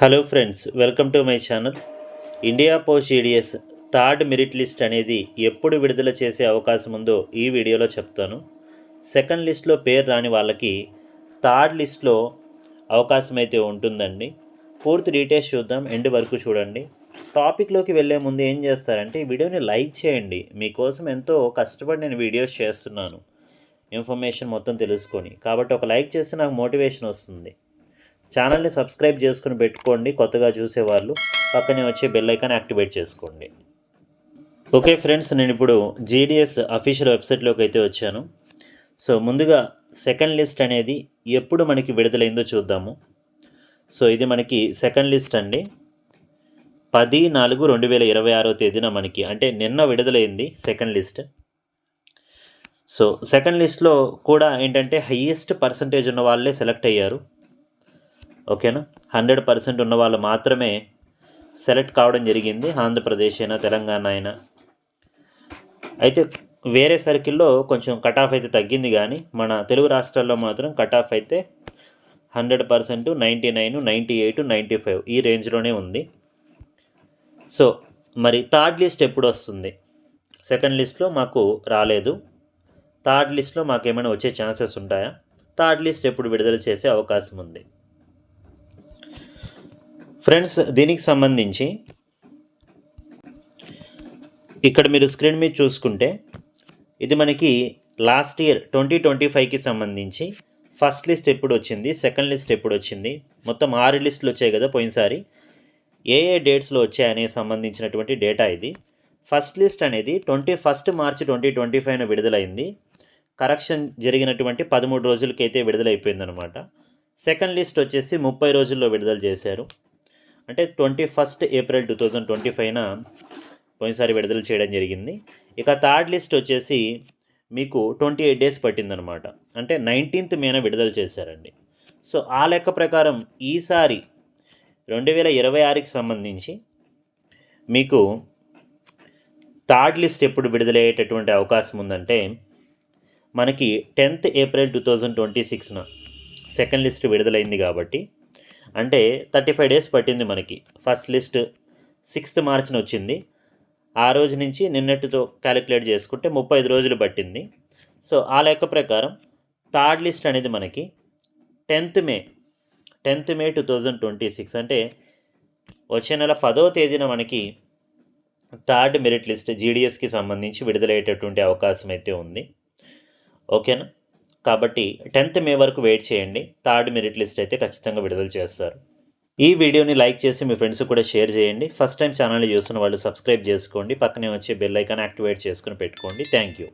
Hello friends, welcome to my channel. India post GDS third merit list అనేది ఎప్పుడు విడుదల చేసే అవకాశం ఉందో ఈ వీడియోలో చెప్తాను. సెకండ్ లిస్ట్లో పేరు రాని వాళ్ళకి థర్డ్ లిస్ట్లో అవకాశం అయితే ఉంటుందండి. పూర్తి డీటెయిల్స్ చూద్దాం, ఎండ్ వరకు చూడండి. టాపిక్లోకి వెళ్ళే ముందు ఏం చేస్తారంటే ఈ వీడియోని లైక్ చేయండి. మీకోసం ఎంతో కష్టపడి నేను వీడియోస్ చేస్తున్నాను ఇన్ఫర్మేషన్ మొత్తం తెలుసుకొని, కాబట్టి ఒక లైక్ చేస్తే నాకు మోటివేషన్ వస్తుంది. ఛానల్ని సబ్స్క్రైబ్ చేసుకుని పెట్టుకోండి. కొత్తగా చూసేవాళ్ళు పక్కనే వచ్చే బెల్ ఐకాన్ యాక్టివేట్ చేసుకోండి. ఓకే ఫ్రెండ్స్, నేను ఇప్పుడు జీడిఎస్ అఫీషియల్ వెబ్సైట్లోకి అయితే వచ్చాను. సో ముందుగా సెకండ్ లిస్ట్ అనేది ఎప్పుడు మనకి విడుదలైందో చూద్దాము. సో ఇది మనకి సెకండ్ లిస్ట్ అండి. 10/4/2026 తేదీన మనకి, అంటే నిన్న విడుదలైంది సెకండ్ లిస్ట్. సో సెకండ్ లిస్ట్లో కూడా ఏంటంటే హయ్యెస్ట్ పర్సంటేజ్ ఉన్న వాళ్ళే సెలెక్ట్ అయ్యారు. ఓకేనా, 100% ఉన్న వాళ్ళు మాత్రమే సెలెక్ట్ కావడం జరిగింది. ఆంధ్రప్రదేశ్ అయినా తెలంగాణ అయినా. అయితే వేరే సర్కిల్లో కొంచెం కట్ ఆఫ్ అయితే తగ్గింది, కానీ మన తెలుగు రాష్ట్రాల్లో మాత్రం కట్ ఆఫ్ అయితే 100%, 99, 98, 95 ఈ రేంజ్లోనే ఉంది. సో మరి థర్డ్ లిస్ట్ ఎప్పుడు వస్తుంది? సెకండ్ లిస్ట్లో మాకు రాలేదు. థర్డ్ లిస్ట్లో మాకేమైనా వచ్చే ఛాన్సెస్ ఉంటాయా? థర్డ్ లిస్ట్ ఎప్పుడు విడుదల చేసే అవకాశం ఉంది? ఫ్రెండ్స్, దీనికి సంబంధించి ఇక్కడ మీరు స్క్రీన్ మీద చూసుకుంటే ఇది మనకి లాస్ట్ ఇయర్ 2025కి సంబంధించి ఫస్ట్ లిస్ట్ ఎప్పుడు వచ్చింది, సెకండ్ లిస్ట్ ఎప్పుడు వచ్చింది, మొత్తం 6 లిస్టులు వచ్చాయి కదా పోయినసారి, ఏ డేట్స్లో వచ్చాయనే సంబంధించినటువంటి డేటా ఇది. ఫస్ట్ లిస్ట్ అనేది 21 మార్చి 2025న విడుదలైంది. కరెక్షన్ జరిగినటువంటి 13 రోజులకైతే విడుదలైపోయిందనమాట. సెకండ్ లిస్ట్ వచ్చేసి 30 రోజుల్లో విడుదల చేశారు. అంటే 21 ఏప్రిల్ 2025న పోయినసారి విడుదల చేయడం జరిగింది. ఇక థర్డ్ లిస్ట్ వచ్చేసి మీకు 28 డేస్ పట్టిందనమాట. అంటే 19th మేన విడుదల చేశారండి. సో ఆ లెక్క ప్రకారం ఈసారి 2026కి సంబంధించి మీకు థర్డ్ లిస్ట్ ఎప్పుడు విడుదలయ్యేటటువంటి అవకాశం ఉందంటే మనకి 10th ఏప్రిల్ 2026న సెకండ్ లిస్ట్ విడుదలైంది కాబట్టి, అంటే 35 డేస్ పట్టింది మనకి. ఫస్ట్ లిస్ట్ 6th మార్చిన వచ్చింది. ఆ రోజు నుంచి నిన్నటితో క్యాలిక్యులేట్ చేసుకుంటే 35 రోజులు పట్టింది. సో ఆ లెక్క ప్రకారం థర్డ్ లిస్ట్ అనేది మనకి 10th మే 2026, అంటే వచ్చే నెల 10వ తేదీన మనకి థర్డ్ మెరిట్ లిస్ట్ జీడిఎస్కి సంబంధించి విడుదలయ్యేటటువంటి అవకాశం అయితే ఉంది. ఓకేనా, కాబట్టి 10th మే వరకు వెయిట్ చేయండి. థర్డ్ మెరిట్ లిస్ట్ అయితే ఖచ్చితంగా విడుదల చేస్తారు. ఈ వీడియోని లైక్ చేసి మీ ఫ్రెండ్స్ కూడా షేర్ చేయండి. ఫస్ట్ టైం ఛానల్ చూస్తున్న వాళ్ళు సబ్స్క్రైబ్ చేసుకోండి. పక్కనే వచ్చే బెల్ ఐకాన్ యాక్టివేట్ చేసుకుని పెట్టుకోండి. Thank you.